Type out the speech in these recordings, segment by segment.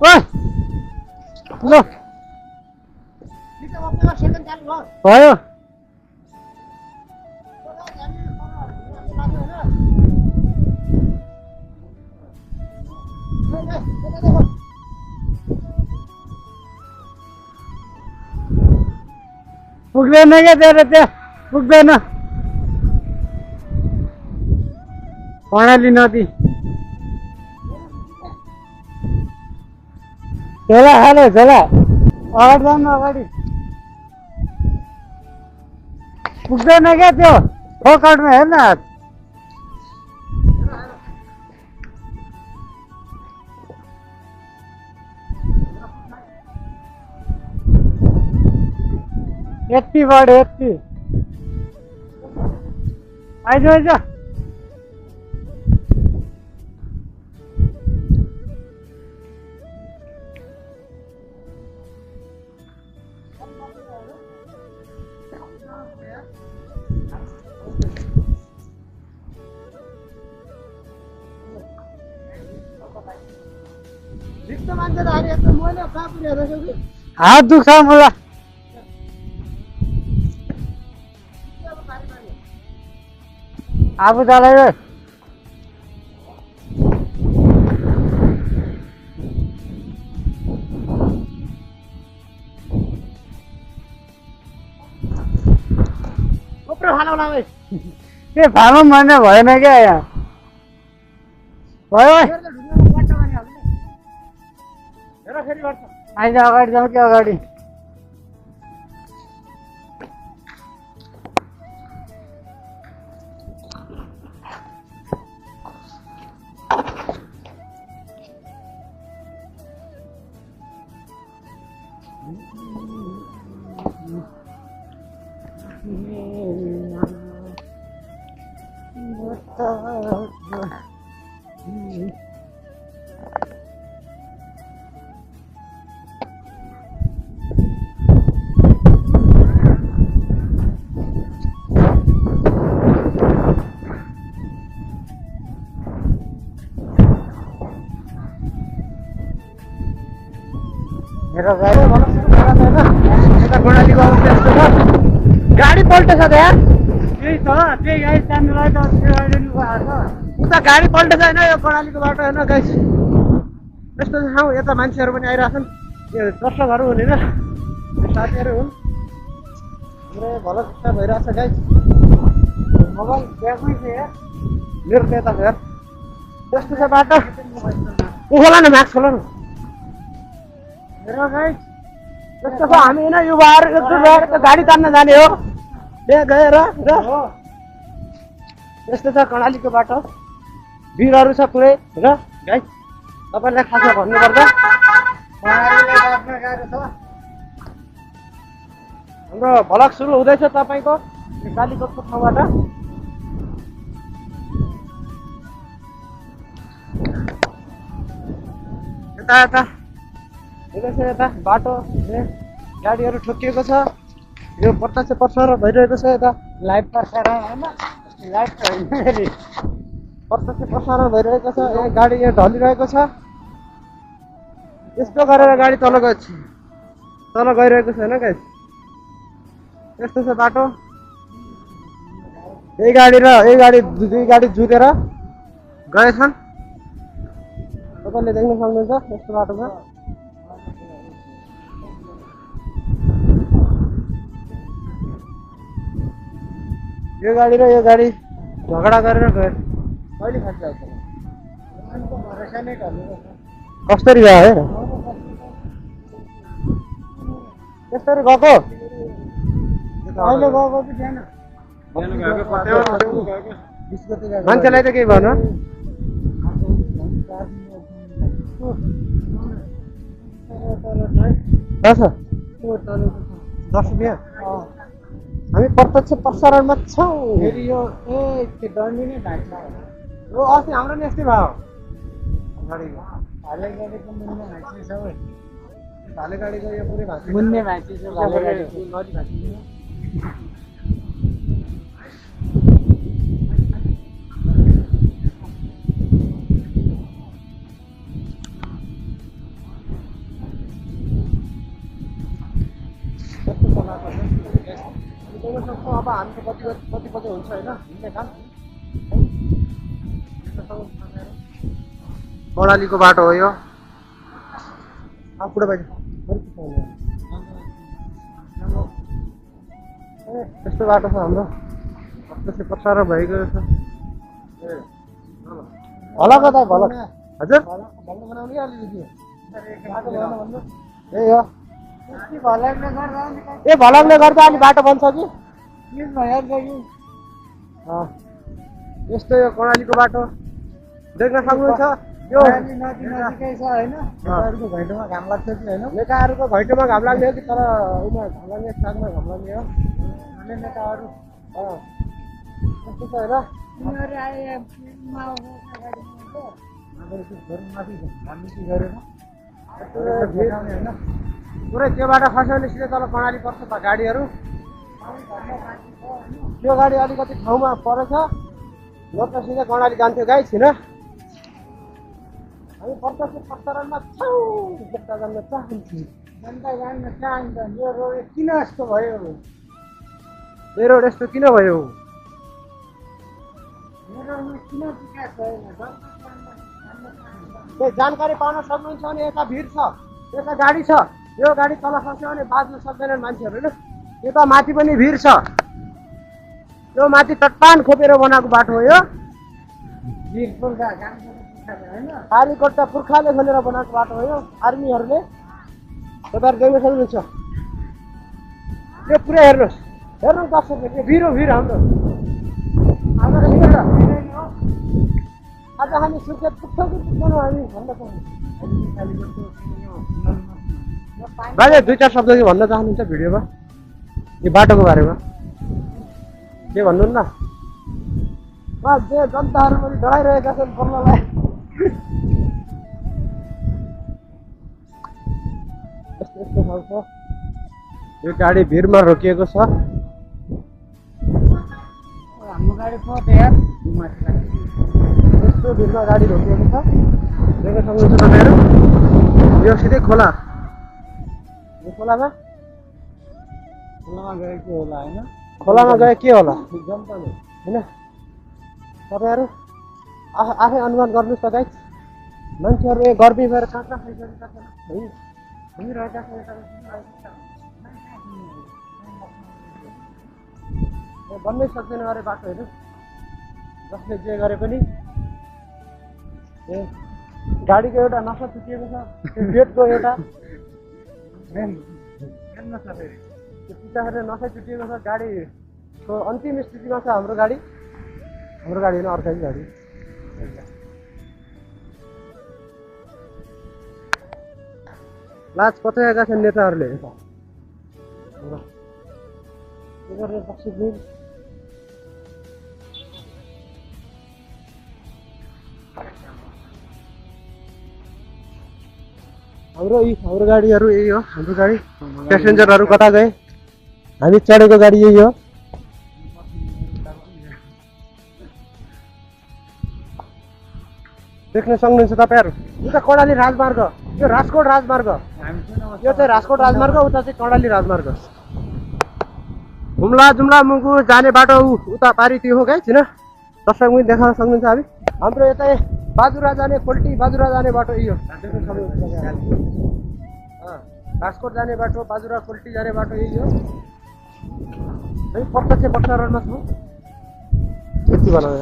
ओइ ल भयो पुग्दैन क्या तेरो त्यो पुग्दैन कर्णाली नदी झोला खाले झोला अगाडि जानु अगाडि पुग्दैन क्या त्यो फोकटमा हेर्न यति बढ्यो यति आइज आइज हात दुख्छ मलाई आफू चलाइ के फार्म भन्ने भएन क्या यहाँ भयो आइज अगाडि जाउँ क्या अगाडि मेरो गाडी कर्णालीको अवस्था यस्तो छ गाडी पल्टेछ त यहाँ त्यही छ त्यही गाडी जान्नुलाई त उता गाडी पल्टेछ होइन यो कर्णालीको बाटो होइन गाइस यस्तो ठाउँ यता मान्छेहरू पनि आइरहेछन् यो दर्शकहरू हुने र साथीहरू हुन् हाम्रो भलो चिन्ता भइरहेछ गाइस मोबाइल ब्यागमै छ यार मेरो त यता हेर त्यस्तो छ बाटो उखोला न मास्क खोला न हेर गाइस त्यस्तो छ हामी होइन युवाहरू एकजुट गाडी तान्न जाने हो गएर र यस्तो छ कर्णालीको बाटो भिडहरू छ पुरै र गाइस तपाईँलाई खासमा भन्नुपर्दा हाम्रो भ्लग सुरु हुँदैछ तपाईँको कालीकोटको ठाउँबाट यता यता हुँदैछ यता बाटो गाडीहरू ठोकिएको छ यो प्रत्यक्ष प्रसारण भइरहेको छ यता लाइभ प्रसारण होइन लाइभ प्रत्यक्ष प्रसारण भइरहेको छ यहाँ गाडी यहाँ ढलिरहेको छ यस्तो गरेर गाडी तल गइरहेको छ होइन गाइस यस्तो छ बाटो यही गाडी र यही गाडी दुई गाडी जुधेर गएछन् तपाईँले देख्न सक्नुहुन्छ यस्तो बाटो छ यो गाडी र यो गाडी झगडा गरेर गयो कहिले खान्छ कसरी गयो है कसरी गएको अहिले गएको कि थिएन मान्छेलाई त केही भन 10 रुपियाँ हामी प्रत्यक्ष प्रसारणमा छौँ फेरि यो त्यो डन्डी नै ढाक्छ हो अस्ति हाम्रो नि यस्तै भयो भाले गाडीको मुन्ने भाँच्ने छ भाले गाडीको यो पुरै भाँच्ने मुन्ने भाँच्ने छ भाले गाडीको नदी भाँच्ने अब हाम्रो कति बजे हुन्छ होइन हिँड्ने काम कर्णालीको बाटो हो यो पुरा बाहिर त्यस्तो बाटो छ हाम्रो त्यसै पत्थर भइगयो छ भलक त भलक हजुर ए हो ए भलकले गर्दा अनि बाटो बन्छ कि यस्तो यो कर्णालीको बाटो देख्न सक्नुहुन्छ यो नेताहरूको घैँटोमा घाम लाग्छ कि होइन नेताहरूको घैँटोमा घाम लाग्ने हो कि तर उनीहरू घाम लाग्ने सागमा घाम लाग्ने हो नेताहरू त्यस्तो छ होइन पुरै त्योबाट खस्यो भने सिधै तल कर्णाली पर्छ त गाडीहरू त्यो गाडी अलिकति ठाउँमा परेछ म त सिधै कर्णाली जान्थ्यो गाई छिन हामी प्रत्यक्ष पत्थरमा जनता जान्न चाहन्छु जनता जान्न चाहन्छ यो रोड किन यस्तो भयो यो रोड यस्तो किन भयो जानकारी पाउन सक्नुहुन्छ भने यता भिड छ यता गाडी छ यो गाडी तल खस्यो भने बाँच्न सक्दैनन् मान्छेहरू होइन यता माथि पनि भिड छ यो माथि चट्टान खोपेर बनाएको बाटो हो यो कालीकोटका पुर्खाले खोलेर बनाएको बाटो हो यो आर्मीहरूले तपाईँहरू देख्न सक्नुहुन्छ यो पुरै हेर्नुहोस् हेर्नु दर्शकले यो भिड हो भिड हाम्रो आज हामी सुर्खेत पुग्छौँ कि पुग्दैनौँ हामी भन्न चाहन्छु बाजे 2-4 शब्द के भन्न चाहनुहुन्छ भिडियोमा यो बाटोको बारेमा के भन्नुहुन्न जनताहरू पनि डराइरहेका छन् बोल्नलाई यस्तो खालको यो गाडी भिडमा रोकिएको छ हाम्रो गाडी यस्तो भिडमा गाडी रोकिएको छ देख्न सक्नुहुन्छ तपाईँहरू यो सिधै खोला यो खोलामा गएको होला होइन खोलामा गए के होला जनताले होइन तपाईँहरू आफै अनुमान गर्नुहोस् त गाई मान्छेहरू गर्मी भएर काँक्रा खाइसकेका छन् है घुमिरहेका छन् बन्नै सक्दैन अरे बाटोहरू जसले जे गरे पनि गाडीको एउटा नसा छुटिएको छ त्यो गेटको एउटा पिछाडि नसा छुटिएको छ गाडीको अन्तिम स्थितिमा छ हाम्रो गाडी होइन अर्कै गाडी लाज पचाएका छन् नेताहरूले हाम्रो गाडीहरू यही हो हाम्रो गाडी प्यासेन्जरहरू कता गए हामी चढेको गाडी यही हो देख्न सक्नुहुन्छ तपाईँहरू यो त कर्णाली राजमार्ग यो राजकोट राजमार्ग यो चाहिँ राजकोट राजमार्ग उता चाहिँ कर्णाली राजमार्ग हुम्ला जुम्ला मुगु जाने बाटो उता पारि त्यो हो गाई छिन दर्शक पनि देखाउन सक्नुहुन्छ हामी हाम्रो यता बाजुरा जाने कोल्टी बाजुरा जाने बाटो यो देख्न सक्नुहुन्छ राजकोट जाने बाटो बाजुरा कोल्टी जाने बाटो यही हो है प्रत्यक्ष पत्थरमा छौँ यति बनाएर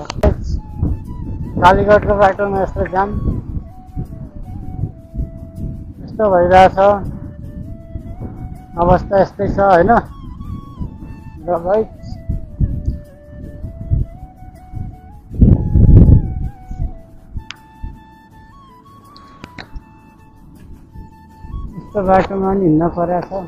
कालीकोटको बाटोमा यस्तो जाम यस्तो भइरहेछ अवस्था यस्तै छ होइन र भाइ यस्तो बाटोमा नि हिँड्न परेको छ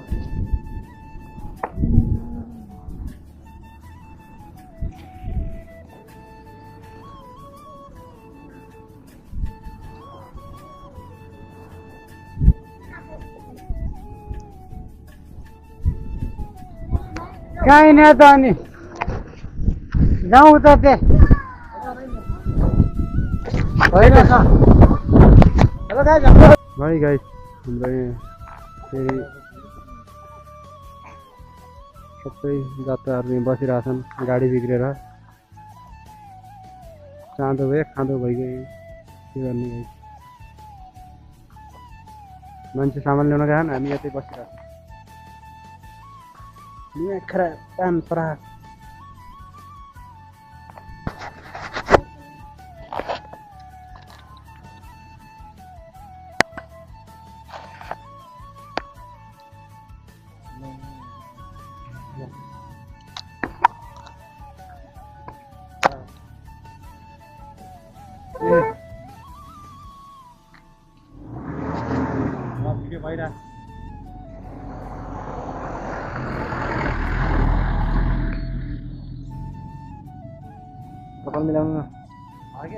कहीँ नहीं तो नहीं जाऊँ तो ते भाई गाइस फेरि सबै जात्राहरू यहाँ बसिरहेछन् गाडी बिग्रेर चाँदो भयो खाँदो भइगयो के गर्ने भाइ मान्छे सामान ल्याउन गएन हामी यतै बसिरहेको कपाल मिलाउनु न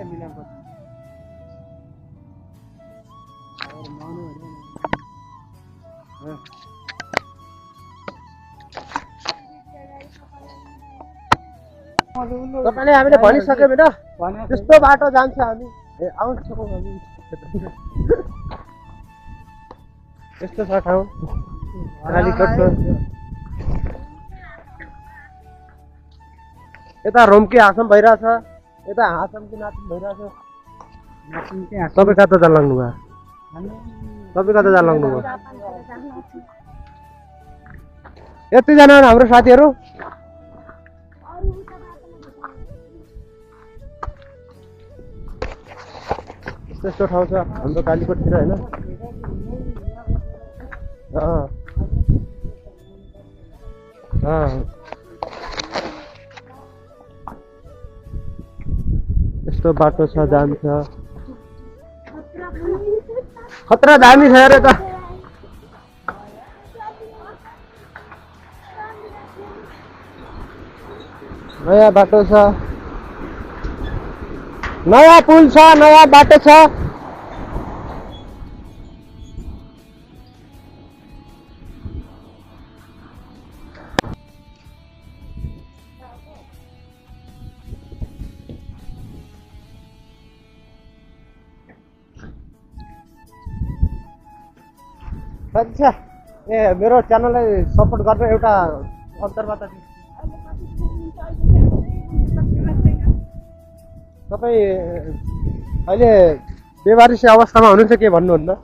मिलाउनु तपाईँले हामीले भनिसक्यौँ होइन त्यस्तो बाटो जान्छ हामी आउँछ यस्तो छ ठाउँ कालीकोटको यता रोमकी हाँसम भइरहेछ यता हाँसमकी नाचुम भइरहेछ तपाईँ कता जान लाग्नु भयो तपाईँ कता जान लाग्नु भयो यतिजना हाम्रो साथीहरू त्यस्तो ठाउँ छ हाम्रो कालीकोटतिर होइन यस्तो बाटो छ जान्छ खतरा दामी छ अरे त नयाँ बाटो छ नयाँ पुल छ नयाँ बाटो छ अच्छा ए मेरो च्यानललाई सपोर्ट गरेर एउटा अन्तर्वार्ता तपाईँ अहिले बेवारिसी अवस्थामा हुनुहुन्छ के भन्नुहुन्न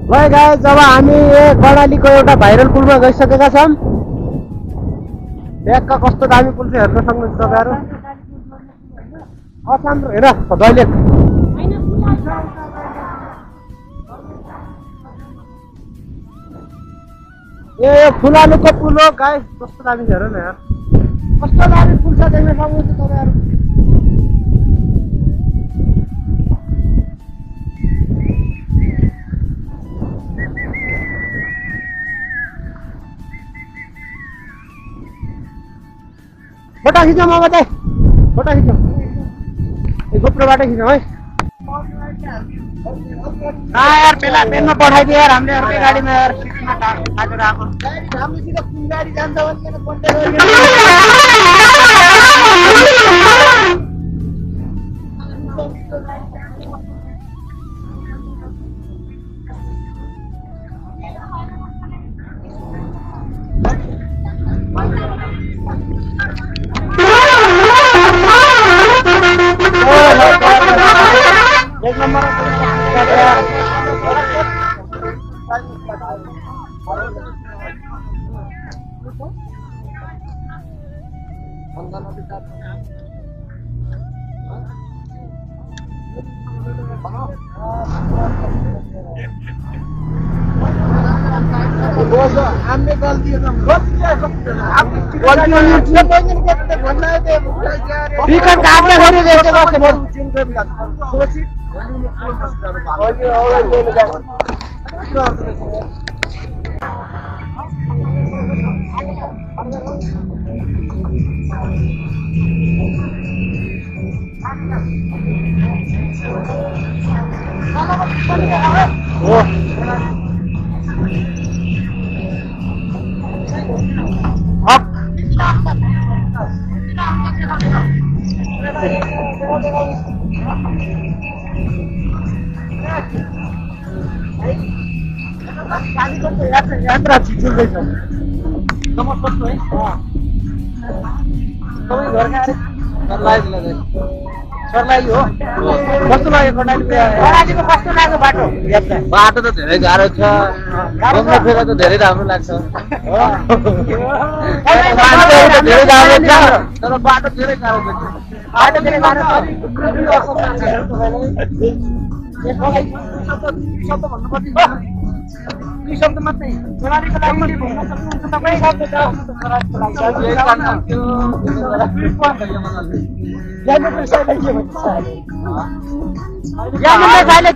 भाइ गाइस जब हामी कर्णालीको एउटा भाइरल पुलमा गइसकेका छौँ ट्याक्क कस्तो दामी पुल चाहिँ हेर्न सक्नुहुन्छ तपाईँहरू असाम्रो हेर दैलेख ए फुलानुको पुल हो गाइस कस्तो दामी छ हेर न यार कस्तो दामी पुल छ देख्न सक्नुहुन्छ तपाईँहरू फोटो खिचौँ अब चाहिँ फोटो खिचौँ गोप्रोबाट खिचौँ है यार बेला पेनमा पठाइदियो यार हामीले अर्कै गाडीमा यार सिटमा थाकेर आएको राम्रोसित कुन गाडी जान्छ एक नंबर हमने गलती है टिकट काट्ने फेरि देख्दै यात्रा छिचुल्दैछ नमस्कार है तपाईँ घरका सरलाई हो कस्तो लाग्यो कर्णालीको कस्तो लाग्यो बाटो यात्रा बाटो त धेरै गाह्रो छ घुम्न फेर त धेरै राम्रो लाग्छ धेरै गाह्रो छ तर बाटो धेरै गाह्रो छ बाटो धेरै गाह्रो दुई शब्द मात्रै कर्णालीको लागि भन्न सक्नुहुन्छ तपाईँ ज्ञानेन्द्र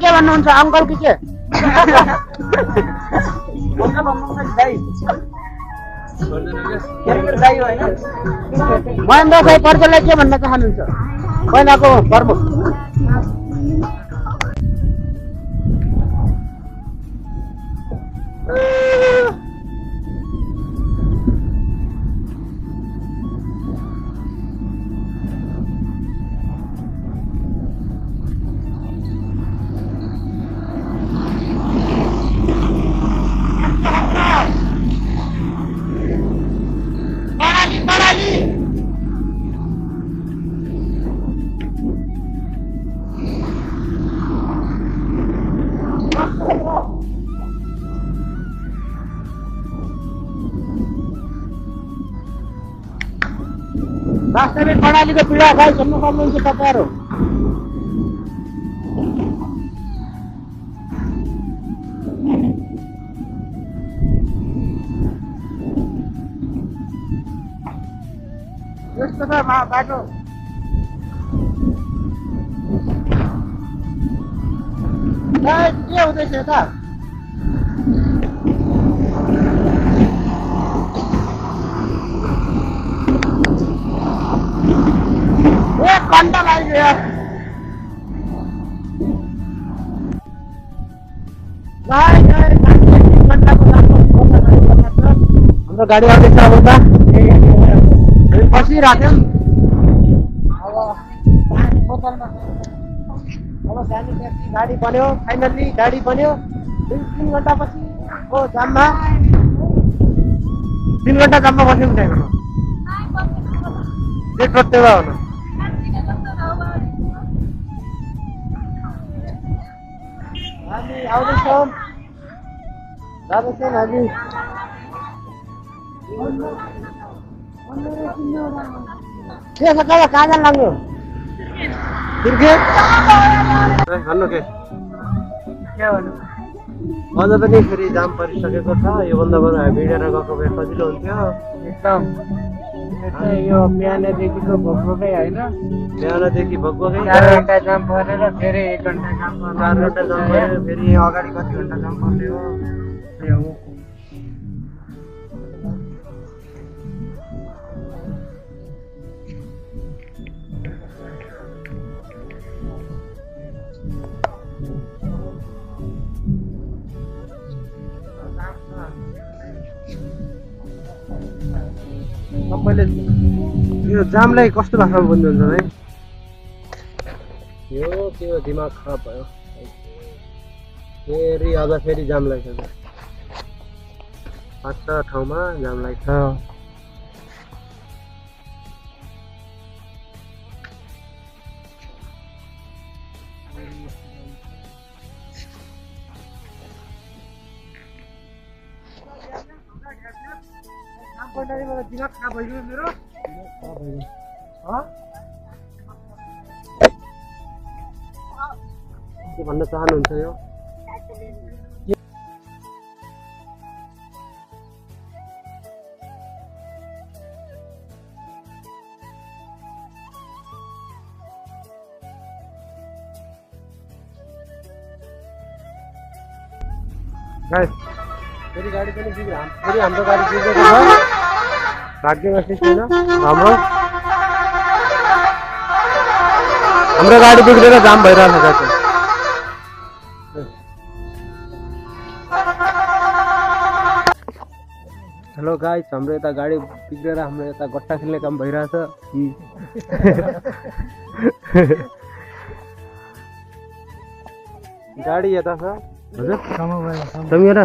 के भन्नुहुन्छ अङ्कल कि के महेन्द्र साई पर्जललाई के भन्न चाहनुहुन्छ महिनाको प्रमुख वास्तविक कर्णालीको पीडा गाई सुन्नु सक्नुहुन्छ तपाईँहरू यस्तो छ बाटो के हुँदैछ यता एक घन्टा लाग्यो हाम्रो गाडी आउँदैछ अब त बसिरहेको अब सानो ट्याक्सी गाडी बन्यो फाइनल्ली गाडी बन्यो 3 घन्टापछि जाममा 3 घन्टा जाममा बस्यौँ टाइममा डेट बत्तेर हुनु हामी आउँदैछौँ जाँदैछौँ हामी के छ कहाँ जान लाग्नु भन्नु के भन्नु अझ पनि फेरि जाम परिसकेको छ योभन्दा बरु हामी हिँडेर गएको भए सजिलो हुन्थ्यो एकदम यो बिहानदेखिको भोकभोकै होइन बिहानदेखि भोकभोकै 4 घन्टा जाम परेर फेरि 1 घन्टा जाम 4 घन्टा जाम परेर फेरि अगाडि कति घन्टा जाम पर्ने हो तपाईँले यो जामलाई कस्तो भाषामा बुझ्नुहुन्छ है यो त्यो दिमाग खराब भयो फेरि अझ फेरि जाम लाग्छ 5-6 ठाउँमा जाम लाग्छ दिमाग खराब भइगयो मेरो के भन्न चाहनुहुन्छ यो गाइस फेरि गाडी पनि बिग्रियो फेरि हाम्रो गाडी बिग्रेको छ भाग्यमा केही छैन हाम्रो गाडी बिग्रेर जाम भइरहेछ गाइस हेलो गाइस हाम्रो यता गाडी बिग्रेर हाम्रो यता गट्टा खेल्ने काम भइरहेछ गाडी यता छ हजुर समीरा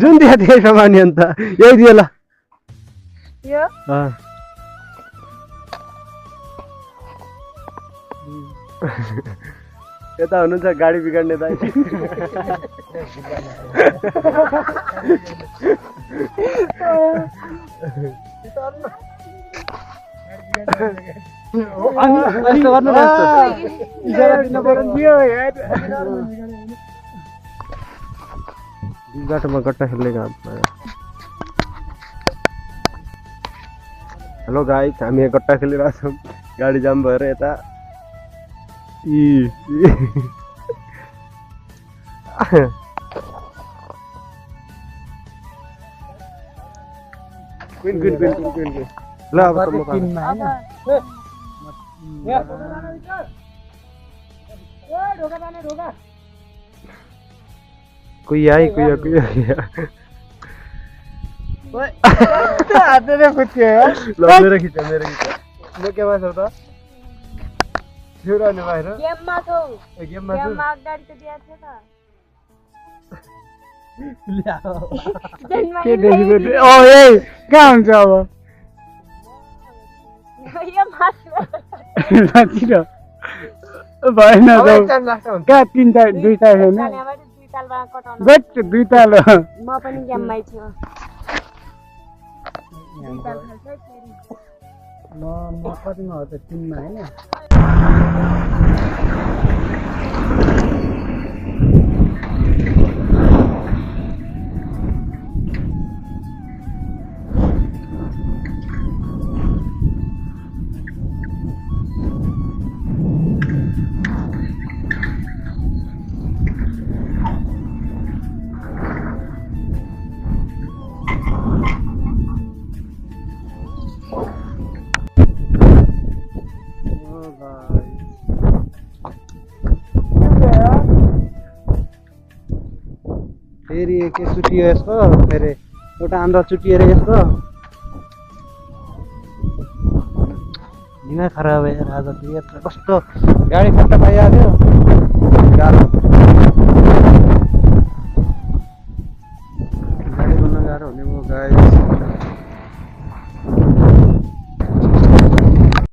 जुन दिया त्यही सामान अन्त यही दियो ल यता हुनुहुन्छ गाडी बिगाड्ने दाइ बाटोमा गट्टा खेल्ने काम हेलो गाइस हामी गट्टा खेलिरहेछौँ गाडी जाम भएर यता कुन ल अब कोही आइ कोही मेरो खिच्यो म के भन्छ त छिराउने बाहिर गेममा छौ गेममा गाडी त दिया थियो त के देखिबे ओ ए कहाँ हुन्छ अब यो माथि भएन कहाँ तीनटा दुईटा हैन गट दुईटा ल म पनि गेममै छु म कतिमा हो त टिममा हैन फेरि के छुट्टियो यसको फेरि एउटा आन्द्रा छुट्टिएर यसको दिमाग खराब भएर आज यत्रो कस्तो गाडी खट्टा पाइहाल्यो गाह्रो गाडी बन्न गाह्रो हुने भयो गाइस